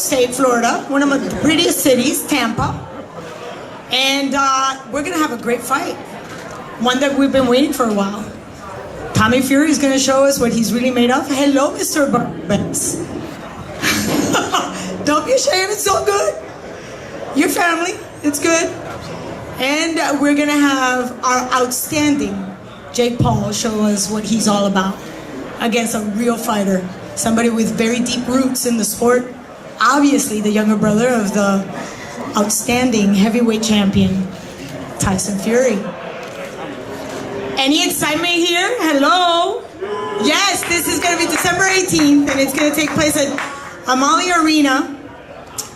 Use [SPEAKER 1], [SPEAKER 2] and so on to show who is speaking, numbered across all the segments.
[SPEAKER 1] State, Florida, one of the prettiest cities, Tampa. And we're gonna have a great fight. One that we've been waiting for a while. Tommy Fury is gonna show us what he's really made of. Hello, Mr. Banks. Don't be ashamed, it's so good. Your family, it's good. And we're gonna have our outstanding Jake Paul show us what he's all about against a real fighter, somebody with very deep roots in the sport. Obviously, the younger brother of the outstanding heavyweight champion, Tyson Fury. Any excitement here? Hello? Yes, this is gonna be December 18th, and it's gonna take place at Amalie Arena,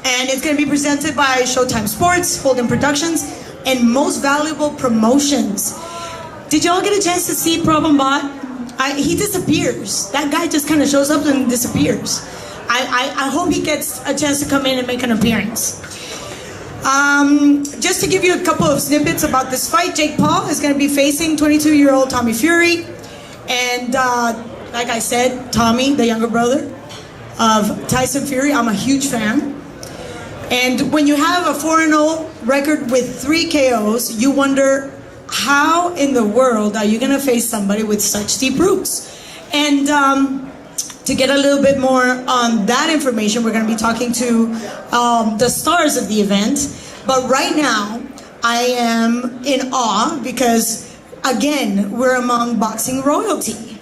[SPEAKER 1] and it's gonna be presented by Showtime Sports, Holden Productions, and Most Valuable Promotions. Did y'all get a chance to see Problem Bot? He disappears. That guy just kind of shows up and disappears. I hope he gets a chance to come in and make an appearance. Just to give you a couple of snippets about this fight, Jake Paul is going to be facing 22-year-old Tommy Fury. And like I said, Tommy, the younger brother of Tyson Fury, I'm a huge fan. And when you have a 4-0 record with 3 KOs, you wonder, how in the world are you going to face somebody with such deep roots? And to get a little bit more on that information, we're going to be talking to the stars of the event. But right now, I am in awe because, again, we're among boxing royalty.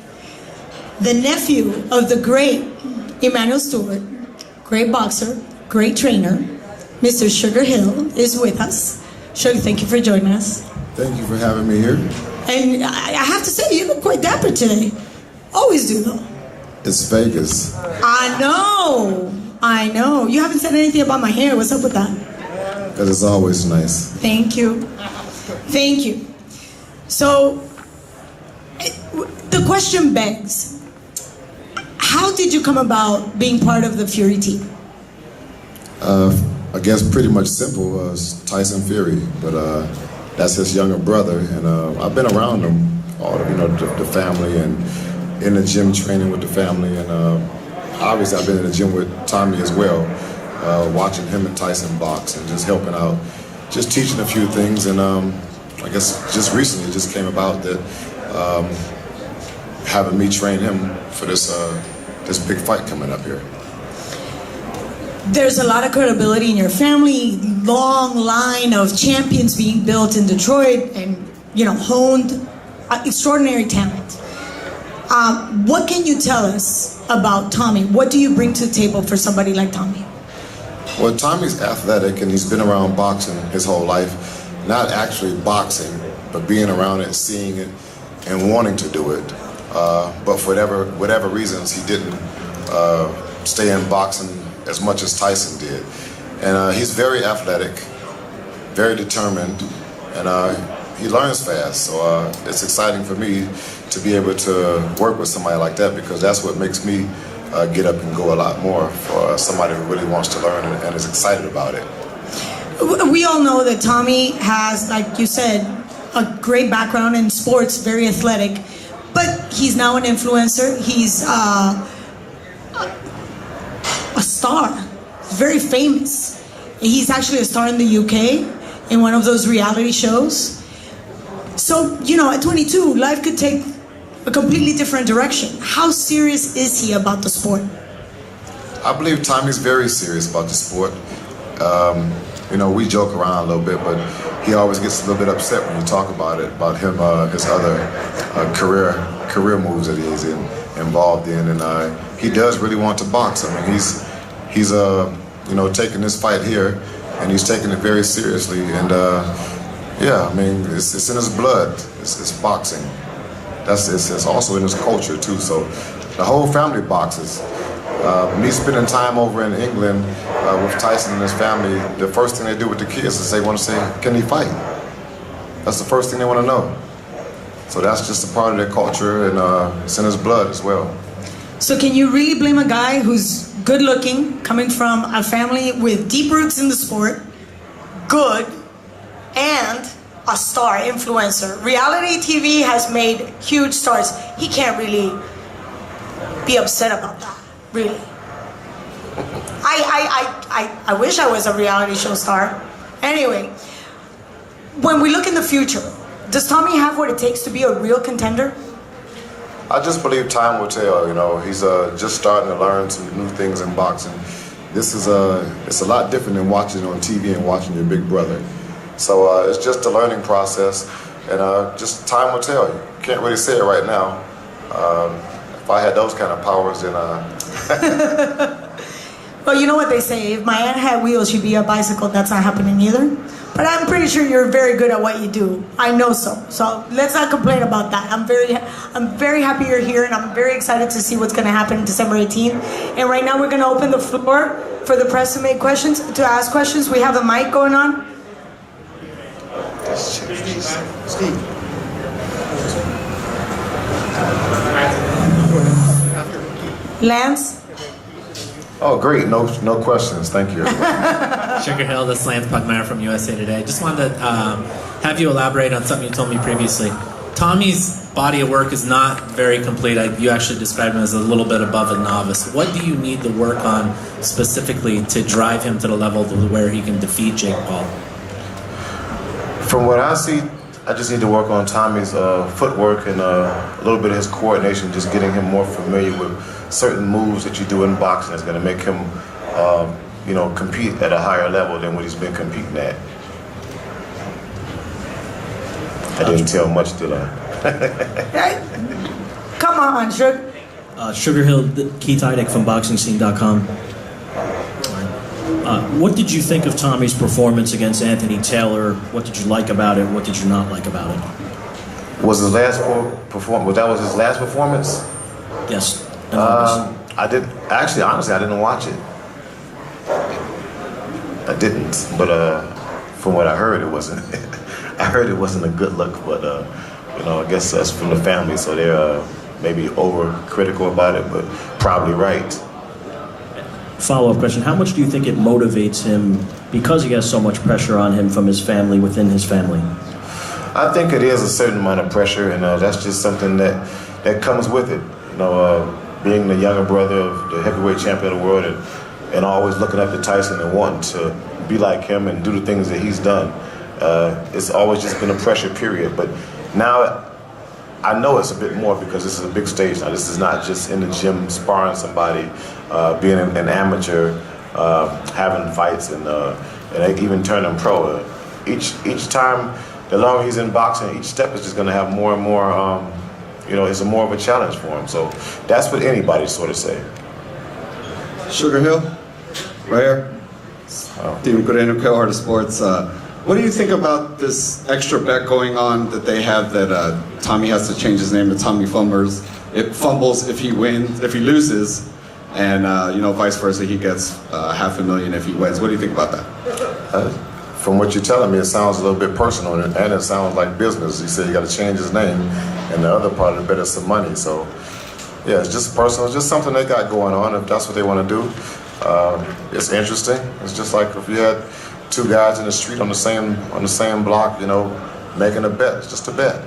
[SPEAKER 1] The nephew of the great Emmanuel Stewart, great boxer, great trainer, Mr. Sugar Hill is with us. Sugar, thank you for joining us.
[SPEAKER 2] Thank you for having me here.
[SPEAKER 1] And I have to say, you look quite dapper today. Always do, though.
[SPEAKER 2] It's Vegas.
[SPEAKER 1] I know. You haven't said anything about my hair. What's up with that?
[SPEAKER 2] Because it's always nice.
[SPEAKER 1] Thank you. Thank you. So, the question begs, how did you come about being part of the Fury team?
[SPEAKER 2] I guess pretty much simple. Tyson Fury, but that's his younger brother, and I've been around him, all the family, and in the gym training with the family, and obviously I've been in the gym with Tommy as well, watching him and Tyson box and just helping out, just teaching a few things, and I guess just recently it just came about that having me train him for this big fight coming up here.
[SPEAKER 1] There's a lot of credibility in your family, long line of champions being built in Detroit, and honed, extraordinary talent. What can you tell us about Tommy? What do you bring to the table for somebody like Tommy?
[SPEAKER 2] Well, Tommy's athletic, and he's been around boxing his whole life. Not actually boxing, but being around it, seeing it, and wanting to do it. But for whatever reasons, he didn't stay in boxing as much as Tyson did. And he's very athletic, very determined, and he learns fast. So it's exciting for me to be able to work with somebody like that, because that's what makes me get up and go a lot more, for somebody who really wants to learn and is excited about it.
[SPEAKER 1] We all know that Tommy has, like you said, a great background in sports, very athletic, but he's now an influencer. He's a star, very famous. He's actually a star in the UK in one of those reality shows. So, at 22, life could take a completely different direction. How serious is he about the sport?
[SPEAKER 2] I believe Tommy's very serious about the sport. We joke around a little bit, but he always gets a little bit upset when you talk about it, about him, his other career moves that he's involved in, and he does really want to box. I mean, he's taking this fight here, and he's taking it very seriously, and it's in his blood. It's boxing. It's also in his culture too. So the whole family boxes. Me spending time over in England with Tyson and his family, the first thing they do with the kids is they want to say, can he fight? That's the first thing they want to know. So that's just a part of their culture, and it's in his blood as well.
[SPEAKER 1] So can you really blame a guy who's good looking, coming from a family with deep roots in the sport, good, and a star influencer? Reality TV has made huge stars. He can't really be upset about that, really. I wish I was a reality show star. Anyway, when we look in the future, does Tommy have what it takes to be a real contender?
[SPEAKER 2] I just believe time will tell. You know, he's just starting to learn some new things in boxing. This is it's a lot different than watching on TV and watching your big brother. So it's just a learning process, and just time will tell. You can't really say it right now. If I had those kind of powers, then.
[SPEAKER 1] Well, you know what they say, if my aunt had wheels, she'd be a bicycle. That's not happening either. But I'm pretty sure you're very good at what you do. I know so. So let's not complain about that. I'm very happy you're here, and I'm very excited to see what's going to happen December 18th. And right now we're going to open the floor for the press to make questions, to ask questions. We have a mic going on.
[SPEAKER 3] Steve.
[SPEAKER 1] Lance?
[SPEAKER 2] Oh, great! No questions. Thank you.
[SPEAKER 4] Sugar Hill, this is Lance Pugmire from USA Today. Just wanted to have you elaborate on something you told me previously. Tommy's body of work is not very complete. You actually described him as a little bit above a novice. What do you need to work on specifically to drive him to the level to where he can defeat Jake Paul?
[SPEAKER 2] From what I see, I just need to work on Tommy's footwork and a little bit of his coordination, just getting him more familiar with certain moves that you do in boxing that's going to make him, compete at a higher level than what he's been competing at. I didn't tell much, did I?
[SPEAKER 1] Come on, Sugar.
[SPEAKER 5] Sugar Hill, Keith Heidick from BoxingScene.com. What did you think of Tommy's performance against Anthony Taylor? What did you like about it? What did you not like about it?
[SPEAKER 2] Was his last performance? That was his last performance?
[SPEAKER 5] Yes.
[SPEAKER 2] I did actually. Honestly, I didn't watch it. I didn't. But from what I heard, it wasn't. I heard it wasn't a good look. But I guess that's from the family, so they're maybe overcritical about it, but probably right.
[SPEAKER 5] Follow-up question. How much do you think it motivates him because he has so much pressure on him from his family, within his family?
[SPEAKER 2] I think it is a certain amount of pressure, and that's just something that comes with it. Being the younger brother of the heavyweight champion of the world and always looking up to Tyson and wanting to be like him and do the things that he's done. It's always just been a pressure period. But now I know it's a bit more because this is a big stage now. This is not just in the gym sparring somebody, being an amateur, having fights, and even turning pro. Each time, the longer he's in boxing, each step is just going to have more and more. It's more of a challenge for him. So that's what anybody sort of say.
[SPEAKER 3] Sugar Hill, right here. Team Coreno, Heart of Sports. What do you think about this extra bet going on that they have that Tommy has to change his name to Tommy Fumbles? It fumbles if he wins, if he loses, and vice versa, he gets $500,000 if he wins. What do you think about that?
[SPEAKER 2] From what you're telling me, it sounds a little bit personal, and it sounds like business. You said you got to change his name, and the other part of the bet is some money. So, yeah, it's just personal. It's just something they got going on. If that's what they want to do, it's interesting. It's just like if you had two guys in the street on the same block, making a bet. It's just a bet.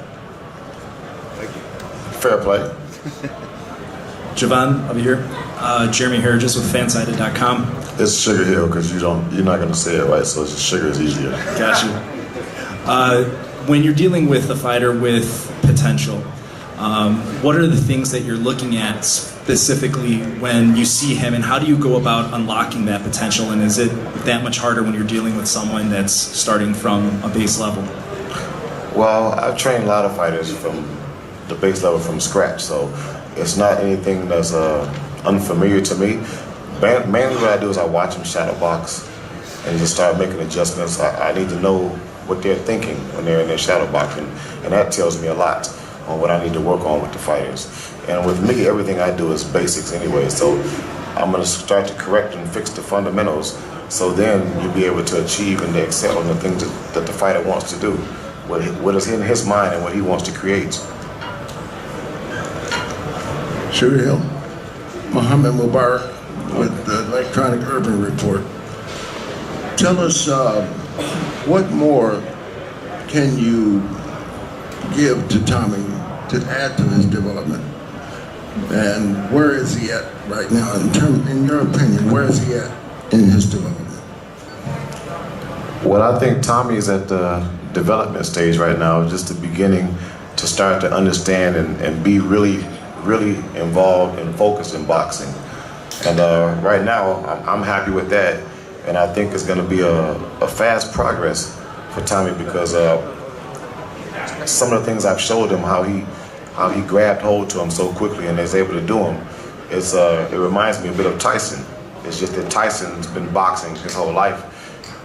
[SPEAKER 2] Thank you. Fair play.
[SPEAKER 5] Javon, over here. Jeremy Herges with Fansided.com.
[SPEAKER 2] It's Sugar Hill because you're not going to say it right, so it's just sugar is easier.
[SPEAKER 5] Got you. When you're dealing with a fighter with potential, what are the things that you're looking at specifically when you see him, and how do you go about unlocking that potential? And is it that much harder when you're dealing with someone that's starting from a base level?
[SPEAKER 2] Well, I've trained a lot of fighters from the base level from scratch, so it's not anything that's unfamiliar to me. Mainly what I do is I watch them shadow box and just start making adjustments. I need to know what they're thinking when they're in their shadow boxing, and that tells me a lot on what I need to work on with the fighters. And with me, everything I do is basics anyway, so I'm going to start to correct and fix the fundamentals, so then you'll be able to achieve and to excel in the things that the fighter wants to do, what is in his mind and what he wants to create.
[SPEAKER 6] Sugar Hill, Mohammed Mubarak with the Electronic Urban Report. Tell us what more can you give to Tommy to add to his development, and where is he at right now? In your opinion, where is he at? in his development?
[SPEAKER 2] Well, I think Tommy is at the development stage right now, just the beginning to start to understand and be really involved and focused in boxing. And right now, I'm happy with that. And I think it's going to be a fast progress for Tommy because some of the things I've showed him, how he grabbed hold to him so quickly and is able to do them, it reminds me a bit of Tyson. It's just that Tyson's been boxing his whole life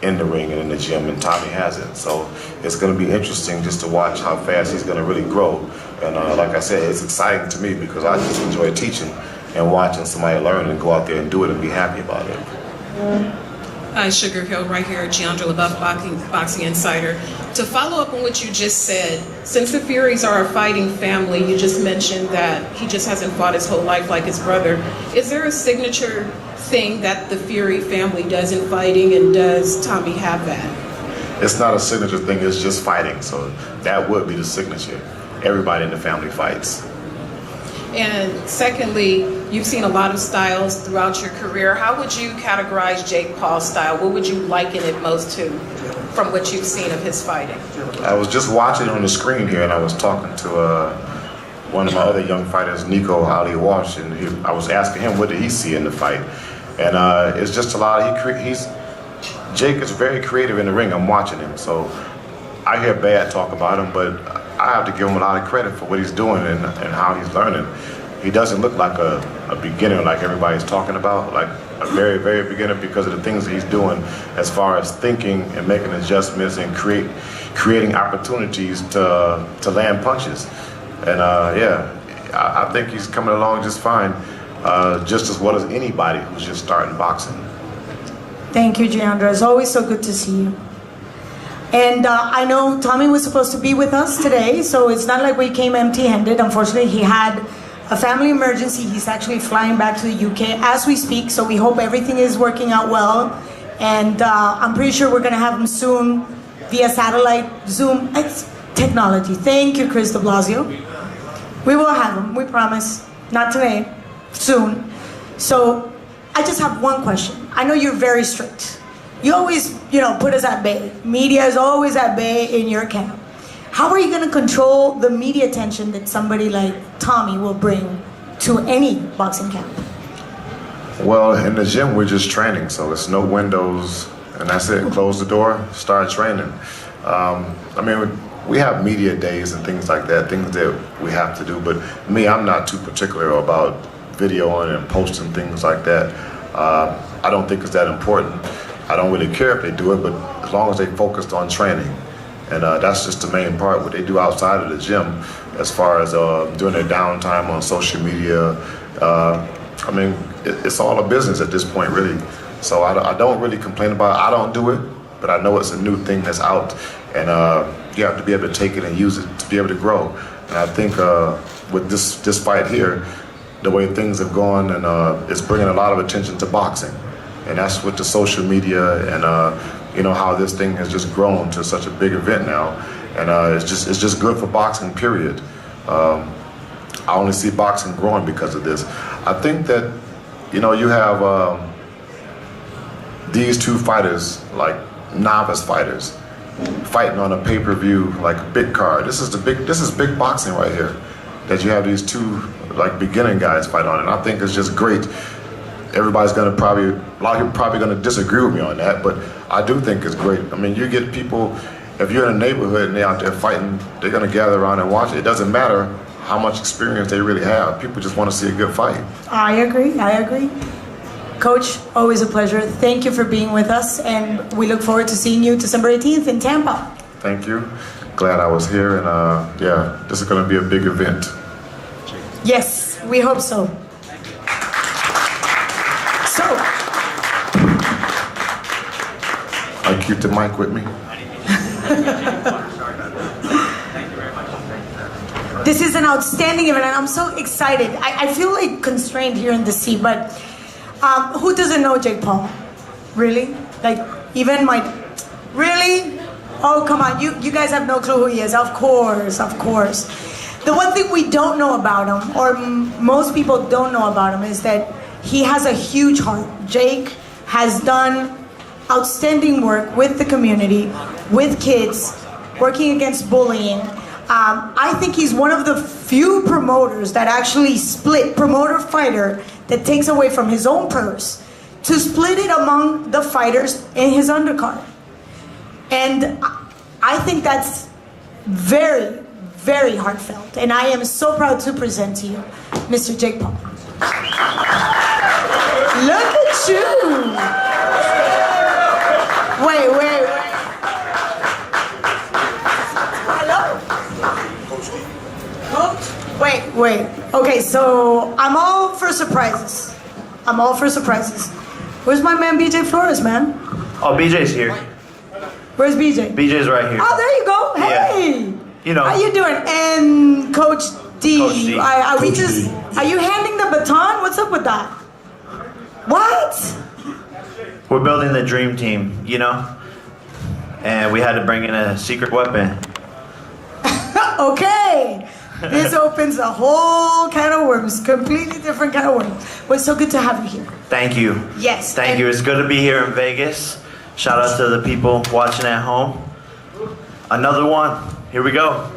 [SPEAKER 2] in the ring and in the gym, and Tommy hasn't. So it's going to be interesting just to watch how fast he's going to really grow. And like I said, it's exciting to me because I just enjoy teaching and watching somebody learn and go out there and do it and be happy about it.
[SPEAKER 7] Hi, Sugar Hill, right here, Giandra LaBeouf, Boxing Insider. To follow up on what you just said, since the Furies are a fighting family, you just mentioned that he just hasn't fought his whole life like his brother. Is there a signature thing that the Fury family does in fighting, and does Tommy have that?
[SPEAKER 2] It's not a signature thing, it's just fighting. So that would be the signature. Everybody in the family fights.
[SPEAKER 7] And secondly, you've seen a lot of styles throughout your career. How would you categorize Jake Paul's style? What would you liken it most to from what you've seen of his fighting?
[SPEAKER 2] I was just watching on the screen here and I was talking to one of my other young fighters, Nico Ali Walsh, and I was asking him what did he see in the fight. And it's just a lot, Jake is very creative in the ring. I'm watching him, so I hear bad talk about him, but I have to give him a lot of credit for what he's doing and how he's learning. He doesn't look like a beginner like everybody's talking about, like a very, very beginner because of the things that he's doing as far as thinking and making adjustments and creating opportunities to land punches. And I think he's coming along just fine, just as well as anybody who's just starting boxing.
[SPEAKER 1] Thank you, Giandra. It's always so good to see you. And I know Tommy was supposed to be with us today, so it's not like we came empty-handed. Unfortunately, he had a family emergency. He's actually flying back to the UK as we speak, so we hope everything is working out well. And I'm pretty sure we're going to have him soon via satellite, Zoom. It's technology. Thank you, Chris de Blasio. We will have him, we promise. Not today, soon. So I just have one question. I know you're very strict. You always, put us at bay. Media is always at bay in your camp. How are you going to control the media attention that somebody like Tommy will bring to any boxing camp?
[SPEAKER 2] Well, in the gym, we're just training, so it's no windows, and that's it. Close the door, start training. We have media days and things like that, things that we have to do, but me, I'm not too particular about videoing and posting things like that. I don't think it's that important. I don't really care if they do it, but as long as they focused on training. And that's just the main part, what they do outside of the gym, as far as during their downtime on social media. It's all a business at this point, really. So I don't really complain about it. I don't do it, but I know it's a new thing that's out. And you have to be able to take it and use it to be able to grow. And I think with this fight here, the way things have gone, and it's bringing a lot of attention to boxing. And that's with the social media and how this thing has just grown to such a big event now, and it's just good for boxing. Period. I only see boxing growing because of this. I think that you have these two fighters, like novice fighters, fighting on a pay-per-view like a big card. This is big boxing right here. That you have these two like beginning guys fight on, and I think it's just great. Everybody's a lot of people probably going to disagree with me on that, but I do think it's great. You get people, if you're in a neighborhood and they're out there fighting, they're going to gather around and watch it. It doesn't matter how much experience they really have. People just want to see a good fight.
[SPEAKER 1] I agree. Coach, always a pleasure. Thank you for being with us, and we look forward to seeing you December 18th in Tampa.
[SPEAKER 2] Thank you. Glad I was here, and this is going to be a big event.
[SPEAKER 1] Yes, we hope so. So,
[SPEAKER 2] I keep the mic with me.
[SPEAKER 1] This is an outstanding event, and I'm so excited. I feel like constrained here in the seat, but who doesn't know Jake Paul? Really? Really? Oh, come on, you guys have no clue who he is. Of course. The one thing we don't know about him, or most people don't know about him, is that he has a huge heart. Jake has done outstanding work with the community, with kids, working against bullying. I think he's one of the few promoters that actually split promoter-fighter that takes away from his own purse to split it among the fighters in his undercard. And I think that's very, very heartfelt. And I am so proud to present to you Mr. Jake Paul. Look at you. Wait. Hello? Coach? Wait. Okay, so I'm all for surprises. Where's my man BJ Flores, man?
[SPEAKER 8] Oh, BJ's here.
[SPEAKER 1] Where's BJ?
[SPEAKER 8] BJ's right here.
[SPEAKER 1] Oh, there you go. Hey.
[SPEAKER 8] Yeah. You know.
[SPEAKER 1] How you doing? And Coach D.
[SPEAKER 8] Coach D.
[SPEAKER 1] Are you handing the baton? What's up with that? What?
[SPEAKER 8] We're building the dream team, you know? And we had to bring in a secret weapon.
[SPEAKER 1] Okay. This opens a whole can of worms. Completely different can of worms. Well, it's so good to have you here.
[SPEAKER 8] Thank you.
[SPEAKER 1] Yes.
[SPEAKER 8] Thank you. It's good to be here in Vegas. Shout out to the people watching at home. Another one. Here we go.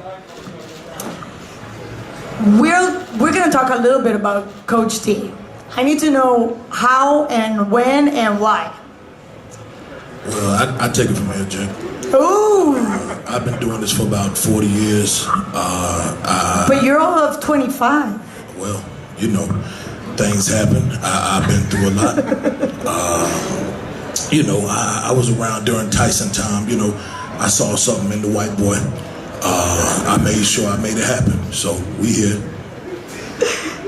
[SPEAKER 1] We're going to talk a little bit about Coach T. I need to know how and when and why.
[SPEAKER 6] Well, I take it from here, Jake.
[SPEAKER 1] Ooh.
[SPEAKER 6] I've been doing this for about 40 years.
[SPEAKER 1] But you're all of 25.
[SPEAKER 6] Well, you know, things happen. I've been through a lot. You know, I was around during Tyson time. You know, I saw something in the white boy. I made sure I made it happen. So we here.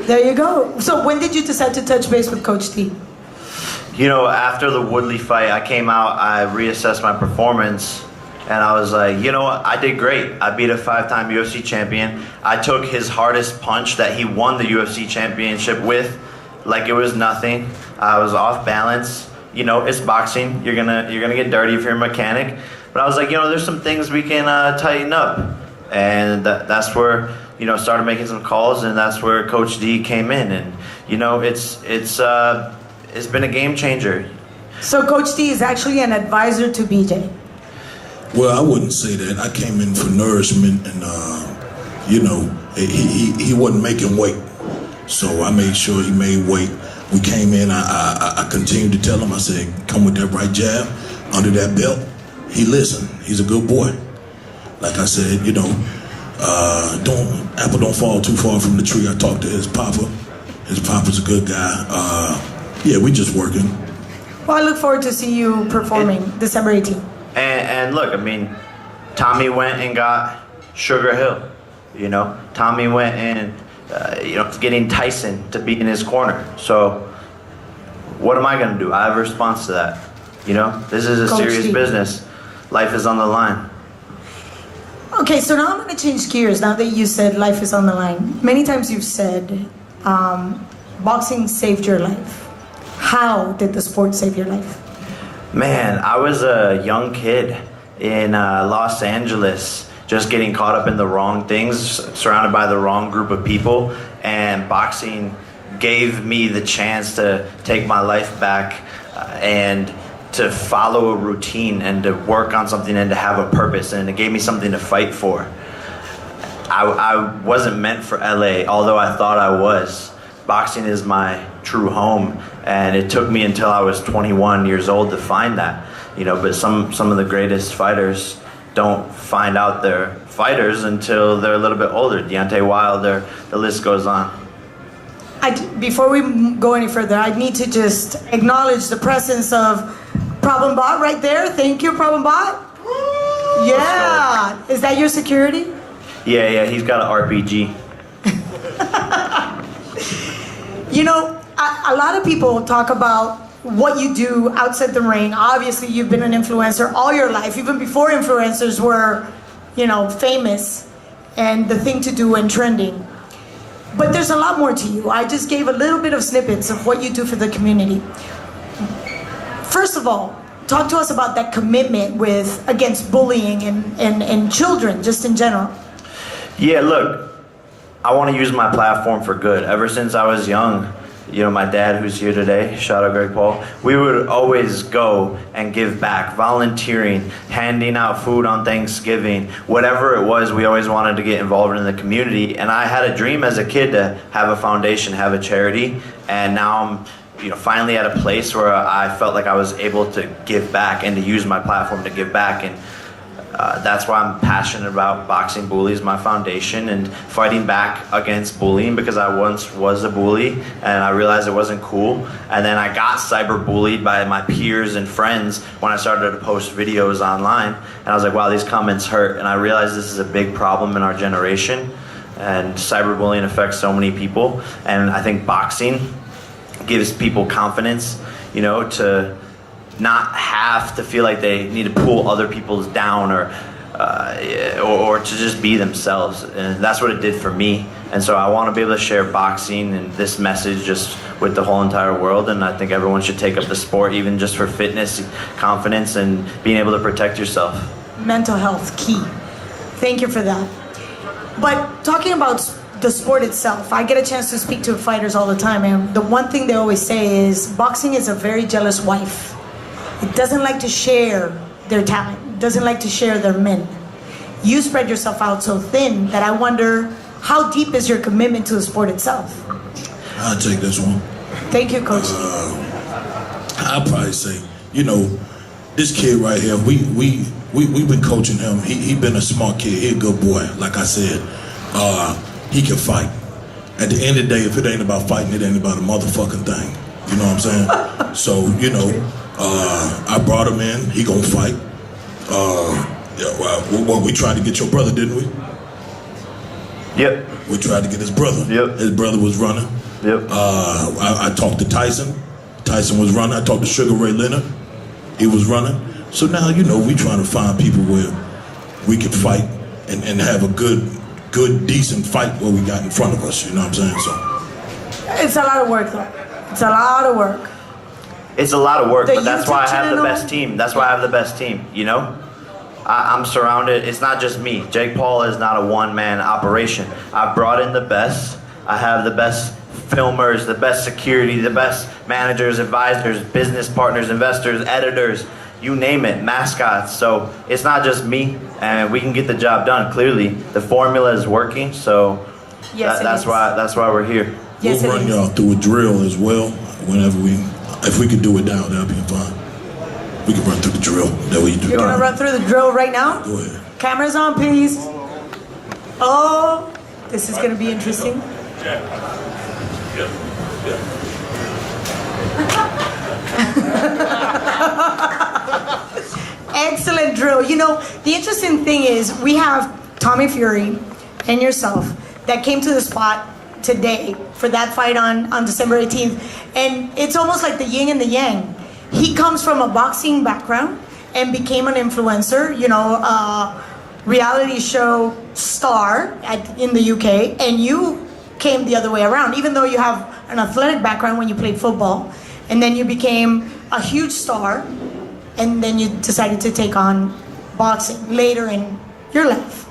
[SPEAKER 1] There you go. So when did you decide to touch base with Coach T?
[SPEAKER 8] You know, after the Woodley fight, I came out, I reassessed my performance, and I was like, you know what, I did great. I beat a 5-time UFC champion. I took his hardest punch that he won the UFC championship with like it was nothing. I was off balance. You know, it's boxing. You're gonna get dirty if you're a mechanic. But I was like, you know, there's some things we can tighten up. And that's where, you know, started making some calls, and that's where Coach D came in. And, you know, it's been a game changer.
[SPEAKER 1] So Coach D is actually an advisor to BJ.
[SPEAKER 6] Well, I wouldn't say that. I came in for nourishment, and you know, he wasn't making weight, so I made sure he made weight. We came in. I continued to tell him. I said, "Come with that right jab, under that belt." He listened. He's a good boy. Like I said, you know, don't fall too far from the tree. I talked to his papa. His papa's a good guy. Yeah, we just working.
[SPEAKER 1] Well, I look forward to see you performing December 18th.
[SPEAKER 8] And look, I mean, Tommy went and got Sugar Hill. You know, Tommy went and you know, getting Tyson to be in his corner. So what am I gonna do? I have a response to that. You know, this is a serious business. Life is on the line.
[SPEAKER 1] Okay, so now I'm going to change gears now that you said life is on the line. Many times you've said boxing saved your life. How did the sport save your life?
[SPEAKER 8] Man, I was a young kid in Los Angeles, just getting caught up in the wrong things, surrounded by the wrong group of people, and boxing gave me the chance to take my life back and to follow a routine and to work on something and to have a purpose, and it gave me something to fight for. I wasn't meant for LA, although I thought I was. Boxing is my true home, and it took me until I was 21 years old to find that. You know, but some of the greatest fighters don't find out they're fighters until they're a little bit older. Deontay Wilder, the list goes on.
[SPEAKER 1] Before we go any further, I need to just acknowledge the presence of Problem Bot right there. Thank you, Problem Bot. Yeah. Is that your security?
[SPEAKER 8] Yeah, he's got an RPG.
[SPEAKER 1] You know, a lot of people talk about what you do outside the ring. Obviously, you've been an influencer all your life, even before influencers were, you know, famous and the thing to do and trending. But there's a lot more to you. I just gave a little bit of snippets of what you do for the community. First of all, talk to us about that commitment against bullying and children, just in general.
[SPEAKER 8] Yeah, look, I want to use my platform for good. Ever since I was young, you know, my dad who's here today, shout out Greg Paul, we would always go and give back, volunteering, handing out food on Thanksgiving, whatever it was, we always wanted to get involved in the community. And I had a dream as a kid to have a foundation, have a charity, and now I'm, you know, finally at a place where I felt like I was able to give back and to use my platform to give back. And that's why I'm passionate about Boxing Bullies, my foundation, and fighting back against bullying, because I once was a bully and I realized it wasn't cool. And then I got cyberbullied by my peers and friends when I started to post videos online. And I was like, wow, these comments hurt. And I realized this is a big problem in our generation. And cyberbullying affects so many people. And I think boxing gives people confidence, you know, to not have to feel like they need to pull other people's down or to just be themselves. And that's what it did for me. And so I want to be able to share boxing and this message just with the whole entire world. And I think everyone should take up the sport, even just for fitness, confidence, and being able to protect yourself.
[SPEAKER 1] Mental health, key. Thank you for that. But talking about the sport itself, I get a chance to speak to fighters all the time, and the one thing they always say is boxing is a very jealous wife. It doesn't like to share their talent, it doesn't like to share their men. You spread yourself out so thin that I wonder, how deep is your commitment to the sport itself?
[SPEAKER 9] I'll take this one.
[SPEAKER 1] Thank you, Coach.
[SPEAKER 9] I'll probably say, you know, this kid right here, we've been coaching him. He been a smart kid, he a good boy, like I said. He can fight. At the end of the day, if it ain't about fighting, it ain't about a motherfucking thing. You know what I'm saying? So, you know, I brought him in, he gonna fight. Well, we tried to get your brother, didn't we?
[SPEAKER 8] Yep.
[SPEAKER 9] We tried to get his brother.
[SPEAKER 8] Yep.
[SPEAKER 9] His brother was running.
[SPEAKER 8] Yep.
[SPEAKER 9] I talked to Tyson. Tyson was running. I talked to Sugar Ray Leonard. He was running. So now, you know, we trying to find people where we can fight and have a good, decent fight what we got in front of us. You know what I'm saying? So
[SPEAKER 1] It's a lot of work, though. It's a lot of work.
[SPEAKER 8] It's a lot of work,
[SPEAKER 1] The
[SPEAKER 8] but that's why I have the
[SPEAKER 1] YouTube
[SPEAKER 8] best team. That's why I have the best team, you know? I'm surrounded. It's not just me. Jake Paul is not a one-man operation. I brought in the best. I have the best filmers, the best security, the best managers, advisors, business partners, investors, editors, you name it, mascots. So it's not just me, and we can get the job done. Clearly, the formula is working, so
[SPEAKER 1] Yes,
[SPEAKER 8] that's why we're here.
[SPEAKER 1] Yes,
[SPEAKER 9] we'll
[SPEAKER 1] it
[SPEAKER 9] run
[SPEAKER 1] is.
[SPEAKER 9] y'all through a drill as well. If we could do it now, that'd be fine. We can run through the drill. That way you do.
[SPEAKER 1] You're gonna run through the drill right now?
[SPEAKER 9] Go ahead.
[SPEAKER 1] Cameras on, please. Oh, this is gonna be interesting. Excellent drill. You know, the interesting thing is we have Tommy Fury and yourself that came to the spot today for that fight on December 18th. And it's almost like the yin and the yang. He comes from a boxing background and became an influencer, you know, reality show star in the UK. And you came the other way around, even though you have an athletic background when you played football. And then you became a huge star. And then you decided to take on boxing later in your life.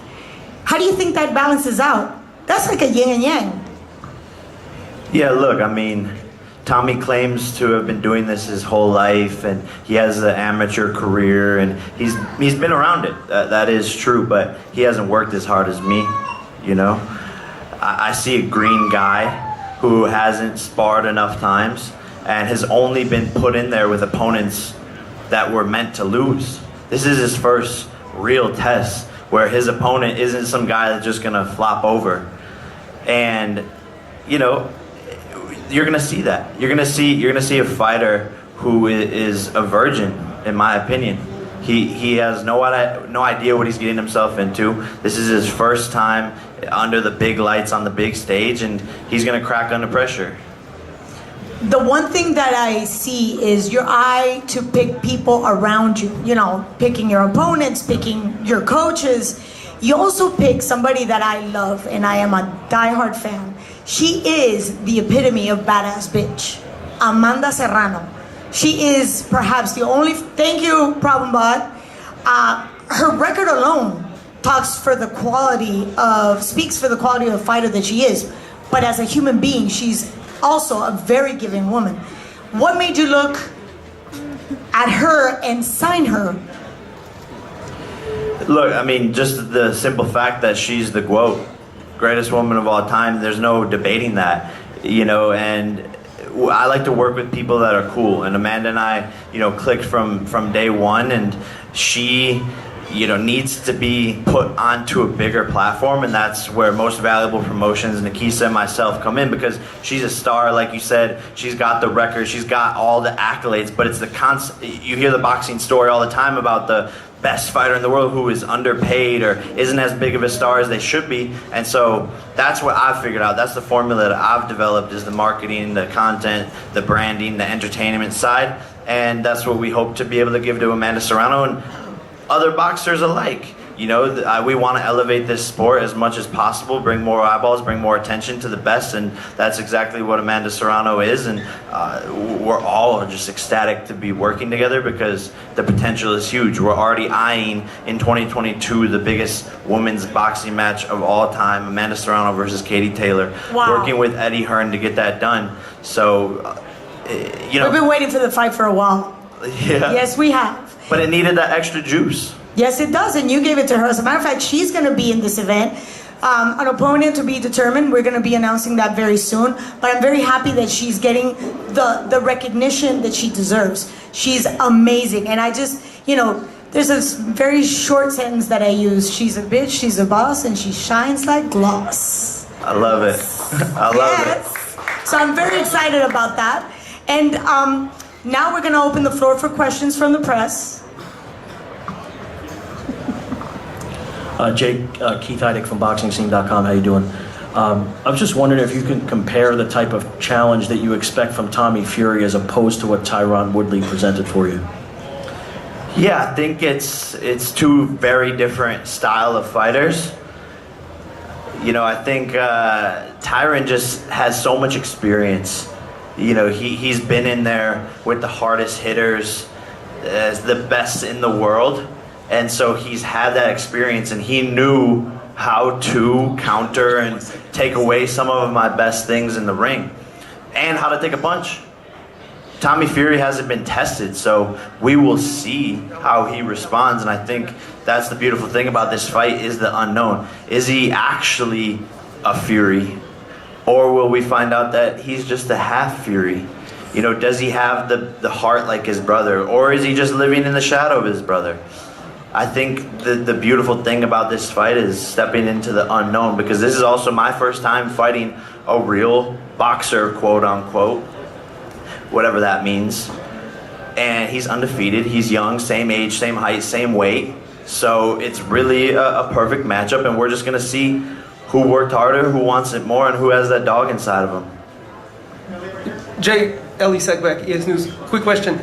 [SPEAKER 1] How do you think that balances out? That's like a yin and yang.
[SPEAKER 8] Yeah, look, I mean, Tommy claims to have been doing this his whole life, and he has an amateur career, and he's been around it. That is true, but he hasn't worked as hard as me, you know? I see a green guy who hasn't sparred enough times and has only been put in there with opponents that were meant to lose. This is his first real test where his opponent isn't some guy that's just gonna flop over. And, you know, you're gonna see that. You're gonna see a fighter who is a virgin, in my opinion. He has no idea what he's getting himself into. This is his first time under the big lights on the big stage, and he's gonna crack under pressure.
[SPEAKER 1] The one thing that I see is your eye to pick people around you. You know, picking your opponents, picking your coaches. You also pick somebody that I love, and I am a diehard fan. She is the epitome of badass bitch, Amanda Serrano. She is perhaps the only, thank you, Problem Bot. Her record alone speaks for the quality of fighter that she is. But as a human being, she's also a very giving woman. What made you look at her and sign her?
[SPEAKER 8] Look, I mean, just the simple fact that she's the GOAT, greatest woman of all time. There's no debating that, and I like to work with people that are cool. And Amanda and I, clicked from day one, and she, needs to be put onto a bigger platform, and that's where Most Valuable Promotions, Nikisa and myself come in, because she's a star, like you said. She's got the record, she's got all the accolades, but it's the you hear the boxing story all the time about the best fighter in the world who is underpaid or isn't as big of a star as they should be. And so that's what I've figured out. That's the formula that I've developed, is the marketing, the content, the branding, the entertainment side. And that's what we hope to be able to give to Amanda Serrano and other boxers alike. We want to elevate this sport as much as possible, bring more eyeballs, bring more attention to the best, and that's exactly what Amanda Serrano is. And we're all just ecstatic to be working together because the potential is huge. We're already eyeing in 2022 the biggest women's boxing match of all time, Amanda Serrano versus Katie Taylor.
[SPEAKER 1] Wow.
[SPEAKER 8] Working with Eddie Hearn to get that done. So,
[SPEAKER 1] We've been waiting for the fight for a while.
[SPEAKER 8] Yeah.
[SPEAKER 1] Yes, we have.
[SPEAKER 8] But it needed that extra juice.
[SPEAKER 1] Yes, it does, and you gave it to her. As a matter of fact, she's going to be in this event. An opponent to be determined. We're going to be announcing that very soon. But I'm very happy that she's getting the recognition that she deserves. She's amazing. And I just, there's a very short sentence that I use. She's a bitch, she's a boss, and she shines like gloss.
[SPEAKER 8] I love it. I love it.
[SPEAKER 1] So I'm very excited about that. And now we're going to open the floor for questions from the press.
[SPEAKER 10] Jake, Keith Heidick from BoxingScene.com. How you doing? I was just wondering if you can compare the type of challenge that you expect from Tommy Fury as opposed to what Tyron Woodley presented for you.
[SPEAKER 8] Yeah, I think it's two very different style of fighters. I think Tyron just has so much experience. He's been in there with the hardest hitters, as the best in the world. And so he's had that experience, and he knew how to counter and take away some of my best things in the ring, and how to take a punch. Tommy Fury hasn't been tested, so we will see how he responds. And I think that's the beautiful thing about this fight, is the unknown. Is he actually a Fury? Or will we find out that he's just a half Fury? Does he have the heart like his brother? Or is he just living in the shadow of his brother? I think the beautiful thing about this fight is stepping into the unknown, because this is also my first time fighting a real boxer, quote unquote, whatever that means. And he's undefeated, he's young, same age, same height, same weight. So it's really a perfect matchup, and we're just gonna see who worked harder, who wants it more, and who has that dog inside of him.
[SPEAKER 11] Jay, Ellie Segbeck, ES News. Quick question.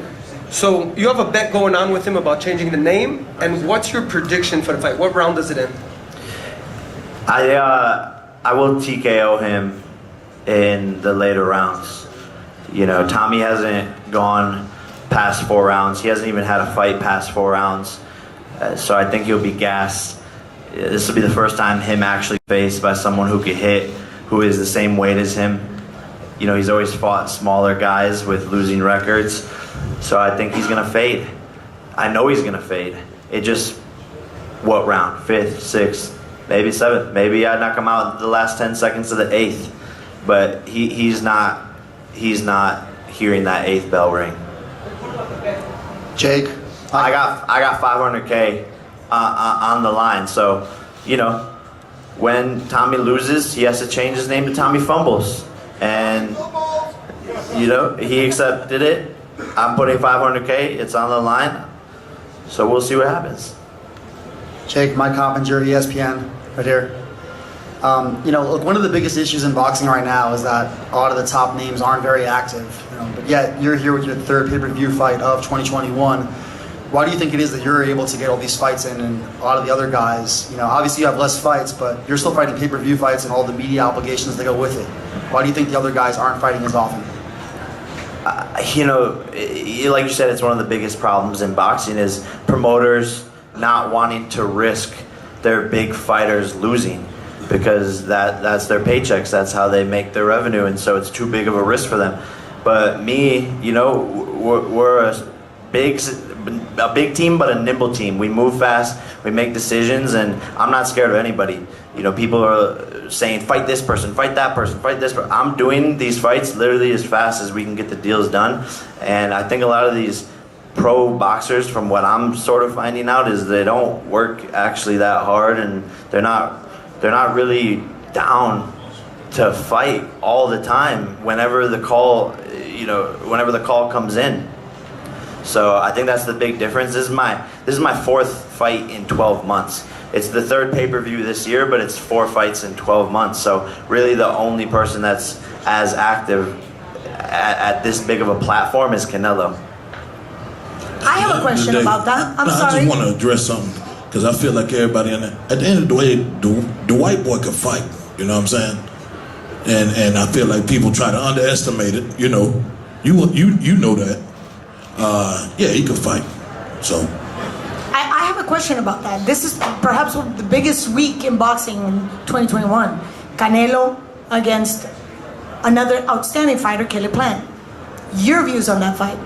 [SPEAKER 11] So you have a bet going on with him about changing the name, and what's your prediction for the fight? What round does it end?
[SPEAKER 8] I will TKO him in the later rounds. Tommy hasn't gone past 4 rounds. He hasn't even had a fight past 4 rounds. So I think he'll be gassed. This will be the first time him actually faced by someone who could hit, who is the same weight as him. He's always fought smaller guys with losing records. So I think he's going to fade. I know he's going to fade. It just, what round? 5th, 6th, maybe 7th. Maybe I knock him out the last 10 seconds of the 8th. But he's not hearing that 8th bell ring.
[SPEAKER 12] Jake?
[SPEAKER 8] I got $500K on the line. So, when Tommy loses, he has to change his name to Tommy Fumbles. And, he accepted it. I'm putting $500K. It's on the line. So we'll see what happens.
[SPEAKER 12] Jake, Mike Coppinger, ESPN, right here. Look, one of the biggest issues in boxing right now is that a lot of the top names aren't very active. But yet you're here with your 3rd pay-per-view fight of 2021. Why do you think it is that you're able to get all these fights in, and a lot of the other guys, obviously you have less fights, but you're still fighting pay-per-view fights and all the media obligations that go with it. Why do you think the other guys aren't fighting as often?
[SPEAKER 8] Like you said, it's one of the biggest problems in boxing is promoters not wanting to risk their big fighters losing. because that's their paychecks. That's how they make their revenue, and so it's too big of a risk for them. But me, we're a big team, but a nimble team. We move fast, we make decisions, and I'm not scared of anybody. People are saying, fight this person, fight that person, fight this person. I'm doing these fights literally as fast as we can get the deals done. And I think a lot of these pro boxers, from what I'm sort of finding out, is they don't work actually that hard, and they're not really down to fight all the time whenever the call comes in. So I think that's the big difference. This is my fourth fight in 12 months. It's the third pay-per-view this year, but it's 4 fights in 12 months. So really the only person that's as active at this big of a platform is Canelo.
[SPEAKER 1] I have a question about that. I'm sorry.
[SPEAKER 9] I just want to address something, because I feel like everybody at the end of the day, the white boy can fight. You know what I'm saying? And I feel like people try to underestimate it. You know that. Yeah, he can fight. So.
[SPEAKER 1] I have a question about that. This is perhaps the biggest week in boxing in 2021. Canelo against another outstanding fighter, Caleb Plant. Your views on that fight?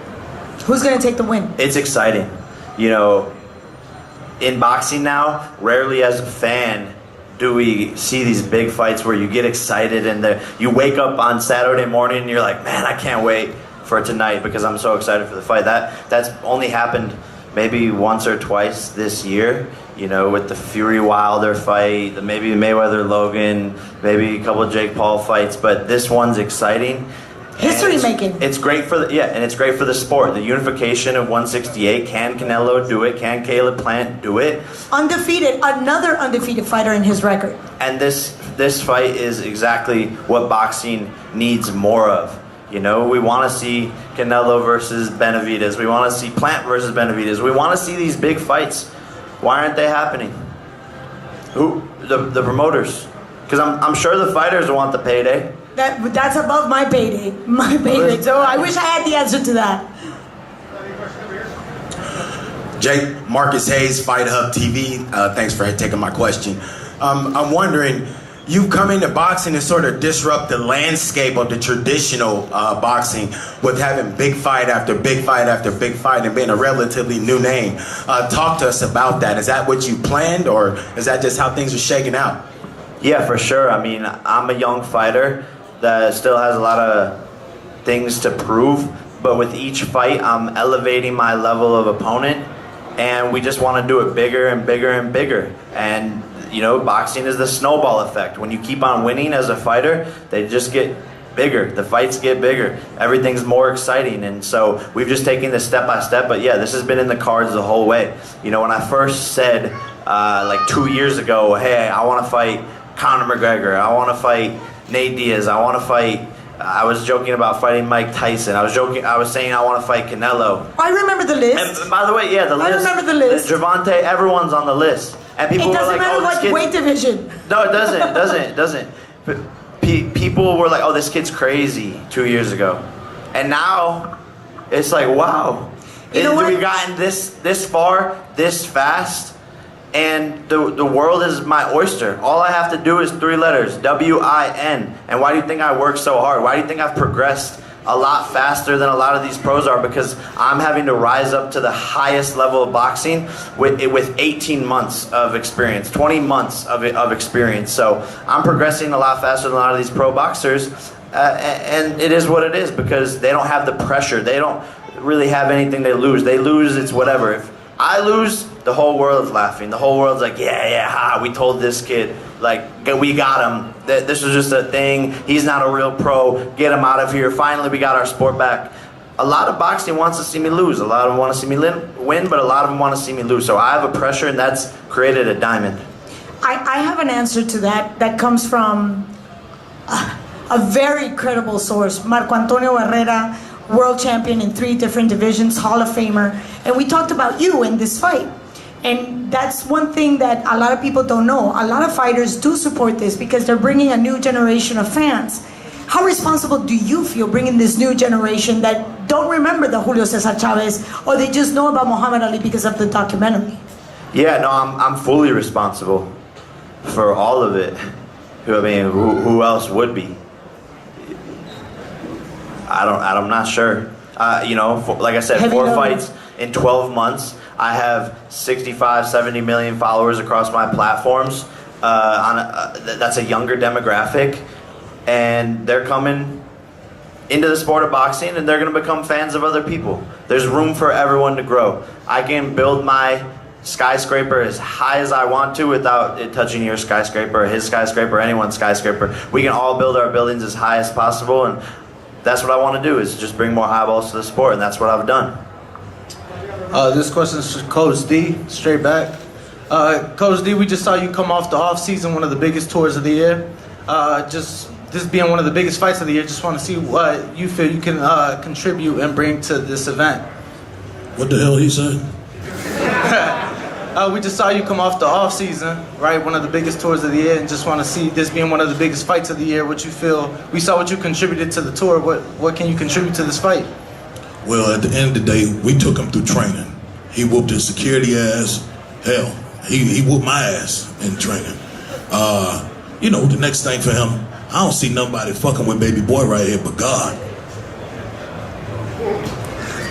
[SPEAKER 1] Who's going to take the win?
[SPEAKER 8] It's exciting. In boxing now, rarely as a fan do we see these big fights where you get excited and you wake up on Saturday morning and you're like, man, I can't wait for tonight because I'm so excited for the fight. That's only happened maybe once or twice this year, with the Fury Wilder fight, maybe Mayweather Logan, maybe a couple of Jake Paul fights, but this one's exciting.
[SPEAKER 1] History making.
[SPEAKER 8] It's great and it's great for the sport. The unification of 168. Can Canelo do it? Can Caleb Plant do it?
[SPEAKER 1] Undefeated, another undefeated fighter in his record.
[SPEAKER 8] And this fight is exactly what boxing needs more of. We want to see Canelo versus Benavidez. We want to see Plant versus Benavidez. We want to see these big fights. Why aren't they happening? Who? The promoters. Because I'm sure the fighters want the payday.
[SPEAKER 1] That's above my payday. So I wish I had the answer to that.
[SPEAKER 13] Jake, Marcus Hayes, Fight Hub TV. Thanks for taking my question. I'm wondering, you've come into boxing to sort of disrupt the landscape of the traditional boxing with having big fight after big fight after big fight and being a relatively new name. Talk to us about that. Is that what you planned, or is that just how things are shaking out?
[SPEAKER 8] Yeah, for sure. I mean, I'm a young fighter that still has a lot of things to prove, but with each fight, I'm elevating my level of opponent, and we just want to do it bigger and bigger and bigger. And boxing is the snowball effect. When you keep on winning as a fighter, they just get bigger. The fights get bigger. Everything's more exciting. And so we've just taken this step by step. But yeah, this has been in the cards the whole way. When I first said, like 2 years ago, hey, I want to fight Conor McGregor. I want to fight Nate Diaz. I want to fight. I was joking about fighting Mike Tyson. I was saying I want to fight Canelo.
[SPEAKER 1] I remember the list.
[SPEAKER 8] And by the way, yeah, the list.
[SPEAKER 1] I remember the list.
[SPEAKER 8] Javante, everyone's on the list. And people
[SPEAKER 1] it doesn't
[SPEAKER 8] were like,
[SPEAKER 1] matter what weight division.
[SPEAKER 8] No, it doesn't. But people were like, oh, this kid's crazy 2 years ago. And now, it's like, wow. We've gotten this far, this fast, and the world is my oyster. All I have to do is 3 letters, W-I-N. And why do you think I work so hard? Why do you think I've progressed a lot faster than a lot of these pros are? Because I'm having to rise up to the highest level of boxing with 18 months of experience, 20 months of experience. So I'm progressing a lot faster than a lot of these pro boxers, and it is what it is because they don't have the pressure. They don't really have anything they lose. They lose, it's whatever. If I lose, the whole world's laughing. The whole world's like, yeah, we told this kid, like, we got him. This was just a thing. He's not a real pro. Get him out of here. Finally, we got our sport back. A lot of boxing wants to see me lose. A lot of them want to see me win, but a lot of them want to see me lose. So I have a pressure, and that's created a diamond.
[SPEAKER 1] I have an answer to that comes from a very credible source, Marco Antonio Herrera, world champion in 3 different divisions, Hall of Famer. And we talked about you in this fight. And that's one thing that a lot of people don't know. A lot of fighters do support this because they're bringing a new generation of fans. How responsible do you feel bringing this new generation that don't remember the Julio Cesar Chavez, or they just know about Muhammad Ali because of the documentary?
[SPEAKER 8] Yeah, no, I'm fully responsible for all of it. Who else would be? I'm not sure. Like I said, 4 fights in 12 months. I have 65, 70 million followers across my platforms. That's a younger demographic, and they're coming into the sport of boxing, and they're going to become fans of other people. There's room for everyone to grow. I can build my skyscraper as high as I want to without it touching your skyscraper, or his skyscraper, or anyone's skyscraper. We can all build our buildings as high as possible, and that's what I want to do, is just bring more eyeballs to the sport, and that's what I've done.
[SPEAKER 14] This question is for Coach D, straight back. Coach D, we just saw you come off the off season, one of the biggest tours of the year. Just this being one of the biggest fights of the year, just want to see what you feel you can contribute and bring to this event.
[SPEAKER 9] What the hell he said?
[SPEAKER 14] We just saw you come off the off season, right? One of the biggest tours of the year, and just want to see this being one of the biggest fights of the year. What you feel? We saw what you contributed to the tour. What can you contribute to this fight?
[SPEAKER 9] Well, at the end of the day, we took him through training. He whooped his security ass. Hell, he whooped my ass in training. The next thing for him, I don't see nobody fucking with baby boy right here but God.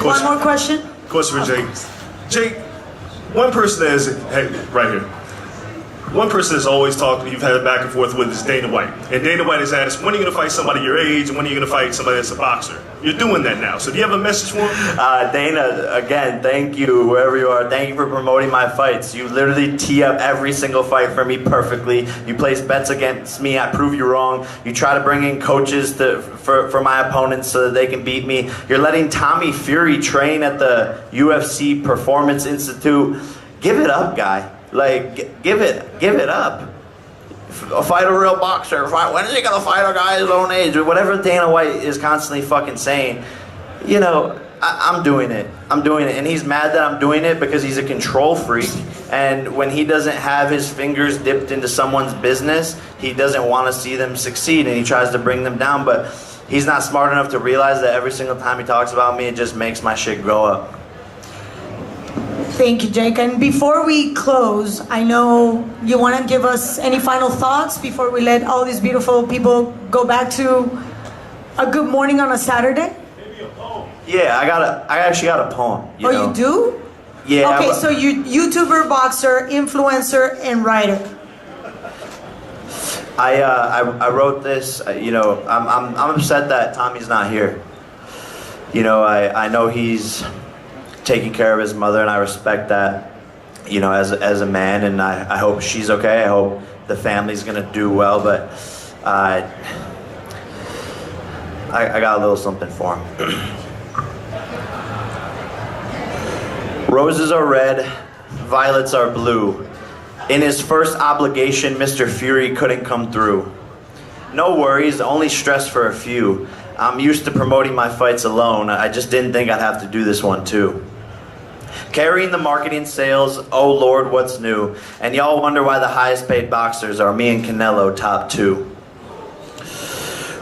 [SPEAKER 1] One more question?
[SPEAKER 15] Question for Jake. Jake, one person that is, right here. One person that's always talked, you've had back and forth with, is Dana White. And Dana White has asked, when are you going to fight somebody your age, and when are you going to fight somebody that's a boxer? You're doing that now. So do you have a message for him?
[SPEAKER 8] Dana, again, thank you, wherever you are. Thank you for promoting my fights. You literally tee up every single fight for me perfectly. You place bets against me. I prove you wrong. You try to bring in coaches for my opponents so that they can beat me. You're letting Tommy Fury train at the UFC Performance Institute. Give it up, guy. Like, give it up. Fight a real boxer. When is he gonna fight a guy his own age? Or whatever Dana White is constantly fucking saying. I'm doing it. And he's mad that I'm doing it because he's a control freak. And when he doesn't have his fingers dipped into someone's business, he doesn't want to see them succeed, and he tries to bring them down. But he's not smart enough to realize that every single time he talks about me, it just makes my shit grow up.
[SPEAKER 1] Thank you, Jake. And before we close, I know you want to give us any final thoughts before we let all these beautiful people go back to a good morning on a Saturday?
[SPEAKER 8] Yeah, I actually got a poem.
[SPEAKER 1] You do?
[SPEAKER 8] Yeah.
[SPEAKER 1] Okay, so you YouTuber, boxer, influencer, and writer.
[SPEAKER 8] I wrote this. I'm upset that Tommy's not here. I know he's taking care of his mother, and I respect that, as a man, and I hope she's okay. I hope the family's gonna do well, but I got a little something for him. Roses are red, violets are blue. In his first obligation, Mr. Fury couldn't come through. No worries, only stress for a few. I'm used to promoting my fights alone. I just didn't think I'd have to do this one too. Carrying the marketing sales, oh Lord, what's new? And y'all wonder why the highest paid boxers are me and Canelo, top 2.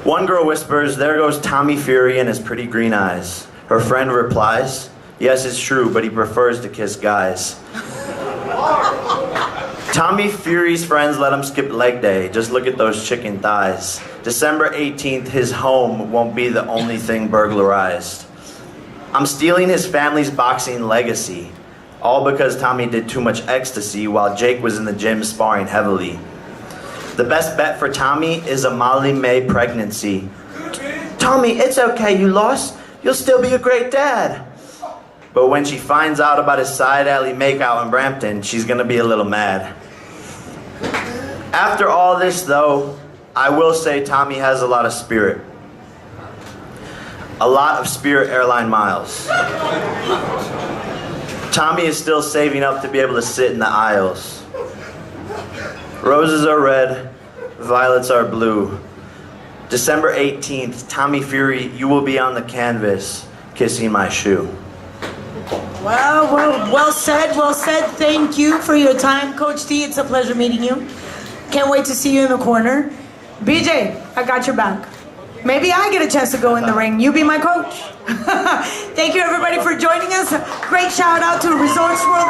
[SPEAKER 8] One girl whispers, there goes Tommy Fury and his pretty green eyes. Her friend replies, yes, it's true, but he prefers to kiss guys. Tommy Fury's friends let him skip leg day. Just look at those chicken thighs. December 18th, his home won't be the only thing burglarized. I'm stealing his family's boxing legacy, all because Tommy did too much ecstasy while Jake was in the gym sparring heavily. The best bet for Tommy is a Molly May pregnancy. Tommy, it's okay, you lost. You'll still be a great dad. But when she finds out about his side alley makeout in Brampton, she's gonna be a little mad. After all this, though, I will say Tommy has a lot of spirit. A lot of Spirit airline miles. Tommy is still saving up to be able to sit in the aisles. Roses are red, violets are blue. December 18th, Tommy Fury, you will be on the canvas, kissing my shoe.
[SPEAKER 1] Well said, well said. Thank you for your time, Coach T. It's a pleasure meeting you. Can't wait to see you in the corner. BJ, I got your back. Maybe I get a chance to go in the ring. You be my coach. Thank you, everybody, for joining us. Great shout out to Resorts World.